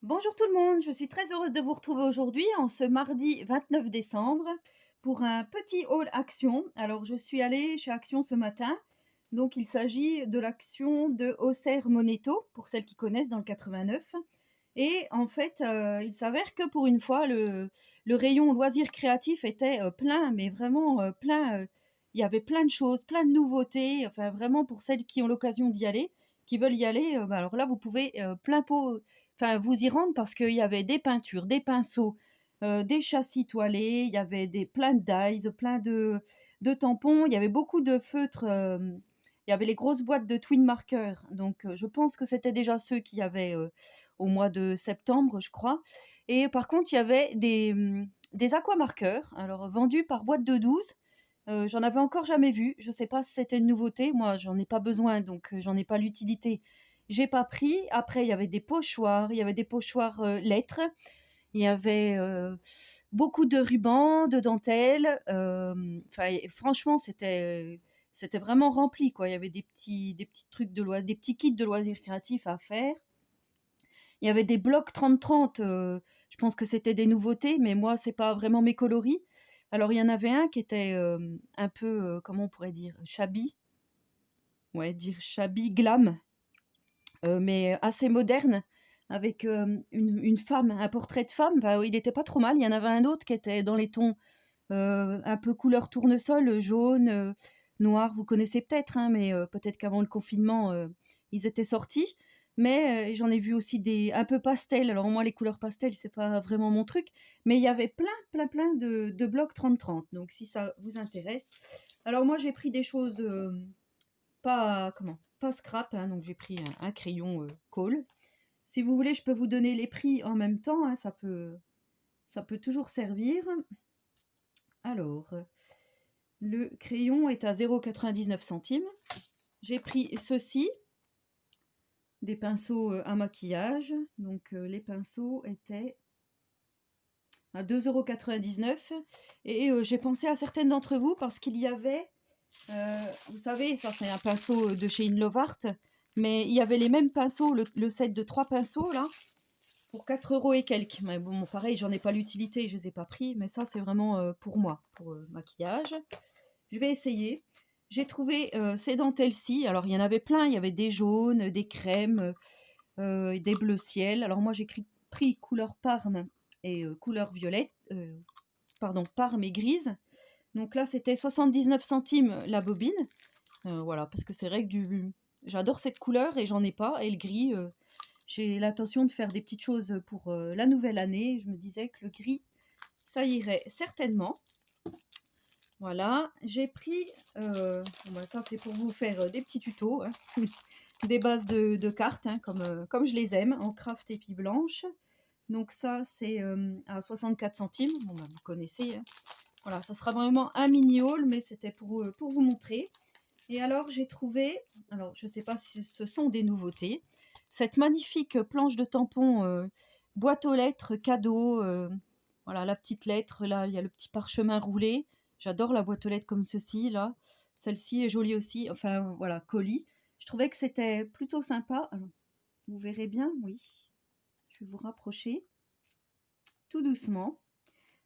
Bonjour tout le monde, je suis très heureuse de vous retrouver aujourd'hui en ce mardi 29 décembre pour un petit haul Action. Alors je suis allée chez Action ce matin, donc il s'agit de l'Action de Auxerre-Monéto, pour celles qui connaissent dans le 89. Et en fait, il s'avère que pour une fois, le rayon loisirs créatifs était plein, mais vraiment plein. Il y avait plein de choses, plein de nouveautés, enfin vraiment pour celles qui ont l'occasion d'y aller, qui veulent y aller, bah alors là vous pouvez plein pot enfin, vous y rendre parce qu'il y avait des peintures, des pinceaux, des châssis toilés, il y avait des plein de dies, plein de tampons, il y avait beaucoup de feutres, il y avait les grosses boîtes de twin markers, donc je pense que c'était déjà ceux qu'il y avait, au mois de septembre, je crois. Et par contre, il y avait des aquamarqueurs, alors vendus par boîte de 12. J'en avais encore jamais vu. Je sais pas si c'était une nouveauté. Moi, j'en ai pas besoin, donc j'en ai pas l'utilité. J'ai pas pris. Après, il y avait des pochoirs, il y avait des pochoirs, lettres, il y avait, beaucoup de rubans, de dentelles, enfin et franchement, c'était vraiment rempli, quoi. Il y avait des petits trucs des petits kits de loisirs créatifs à faire. Il y avait des blocs 30-30, je pense que c'était des nouveautés, mais moi, c'est pas vraiment mes coloris. Alors, il y en avait un qui était un peu, comment on pourrait dire, shabby, ouais, dire shabby glam, mais assez moderne, avec une femme, un portrait de femme. Enfin, il n'était pas trop mal. Il y en avait un autre qui était dans les tons un peu couleur tournesol, jaune, noir. Vous connaissez peut-être, hein, mais peut-être qu'avant le confinement, ils étaient sortis. Mais j'en ai vu aussi des un peu pastel. Alors moi, les couleurs pastel, c'est pas vraiment mon truc, mais il y avait plein, plein, plein de blocs 30-30. Donc si ça vous intéresse. Alors moi, j'ai pris des choses pas scrap, hein, donc j'ai pris un crayon Kohl. Si vous voulez, je peux vous donner les prix en même temps, hein, ça peut toujours servir. Alors, le crayon est à 0,99 €. J'ai pris ceci, des pinceaux à maquillage. Donc, les pinceaux étaient à 2,99 €. Et j'ai pensé à certaines d'entre vous parce qu'il y avait, vous savez, ça c'est un pinceau de chez Inlovart, mais il y avait les mêmes pinceaux, le set de 3 pinceaux là, pour 4 € et quelques. Mais bon, pareil, j'en ai pas l'utilité, je les ai pas pris, mais ça c'est vraiment pour moi, pour maquillage. Je vais essayer. J'ai trouvé ces dentelles-ci. Alors, il y en avait plein. Il y avait des jaunes, des crèmes, des bleus ciel. Alors, moi, j'ai pris couleur parme et couleur violette. Pardon, parme et grise. Donc là, c'était 79 centimes la bobine. Voilà, parce que c'est vrai que j'adore cette couleur et j'en ai pas. Et le gris, j'ai l'intention de faire des petites choses pour la nouvelle année. Je me disais que le gris, ça irait certainement. Voilà, j'ai pris, bon bah ça c'est pour vous faire des petits tutos, hein, des bases de cartes, hein, comme je les aime, en craft et puis blanche. Donc ça c'est à 64 centimes, bon bah vous connaissez, hein. Voilà, ça sera vraiment un mini haul, mais c'était pour vous montrer. Et alors j'ai trouvé, alors je ne sais pas si ce sont des nouveautés, cette magnifique planche de tampons boîte aux lettres cadeau. Voilà, la petite lettre, là il y a le petit parchemin roulé. J'adore la boîte aux lettres comme ceci, là. Celle-ci est jolie aussi, enfin voilà, colis. Je trouvais que c'était plutôt sympa. Alors, vous verrez bien, oui. Je vais vous rapprocher tout doucement.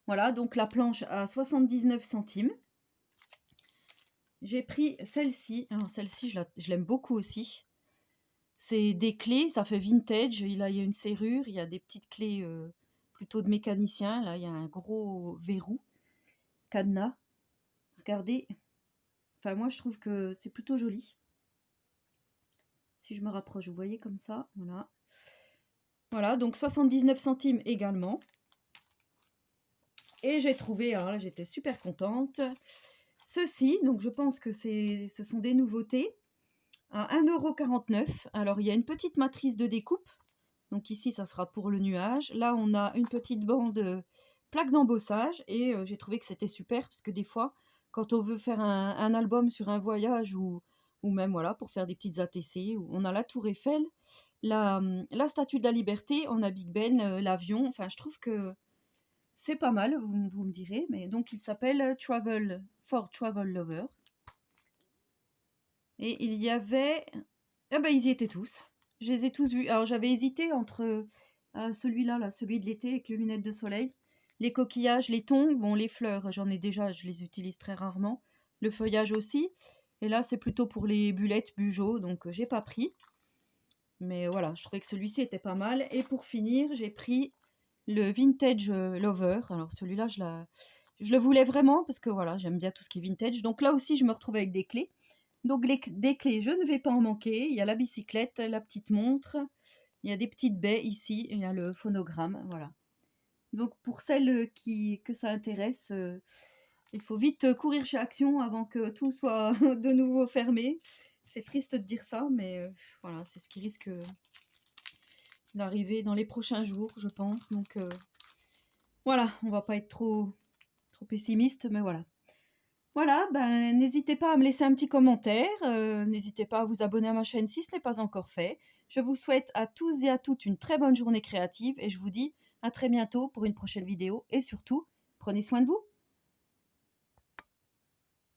Voilà, donc la planche à 79 centimes. J'ai pris celle-ci. Alors celle-ci, je l'aime beaucoup aussi. C'est des clés, ça fait vintage. Il y a une serrure, il y a des petites clés plutôt de mécanicien. Là, il y a un gros verrou, cadenas. Regardez. Enfin, moi, je trouve que c'est plutôt joli. Si je me rapproche, vous voyez comme ça. Voilà. Voilà, donc 79 centimes également. Et j'ai trouvé, alors là, j'étais super contente. Ceci, donc je pense que ce sont des nouveautés. À 1,49 €. Alors, il y a une petite matrice de découpe. Donc ici, ça sera pour le nuage. Là, on a une petite bande plaque d'embossage. Et j'ai trouvé que c'était super parce que des fois, quand on veut faire un album sur un voyage ou même voilà, pour faire des petites ATC, on a la Tour Eiffel, la Statue de la Liberté, on a Big Ben, l'avion. Enfin, je trouve que c'est pas mal, vous me direz. Mais donc, il s'appelle Travel for Travel Lover. Et il y avait... Ah ben, ils y étaient tous. Je les ai tous vus. Alors, j'avais hésité entre Celui-là, là, celui de l'été avec les lunettes de soleil. Les coquillages, les thons, bon les fleurs, j'en ai déjà, je les utilise très rarement. Le feuillage aussi. Et là, c'est plutôt pour les bullettes Bugeaud, donc j'ai pas pris. Mais voilà, je trouvais que celui-ci était pas mal. Et pour finir, j'ai pris le Vintage Lover. Alors celui-là, je le voulais vraiment parce que voilà, j'aime bien tout ce qui est vintage. Donc là aussi, je me retrouve avec des clés. Donc des clés, je ne vais pas en manquer. Il y a la bicyclette, la petite montre, il y a des petites baies ici, et il y a le phonogramme, voilà. Donc pour celles que ça intéresse, il faut vite courir chez Action avant que tout soit de nouveau fermé. C'est triste de dire ça, mais voilà, c'est ce qui risque d'arriver dans les prochains jours, je pense. Donc voilà, on va pas être trop pessimiste, mais voilà. Voilà, ben, n'hésitez pas à me laisser un petit commentaire, n'hésitez pas à vous abonner à ma chaîne si ce n'est pas encore fait. Je vous souhaite à tous et à toutes une très bonne journée créative et je vous dis à très bientôt pour une prochaine vidéo et surtout, prenez soin de vous.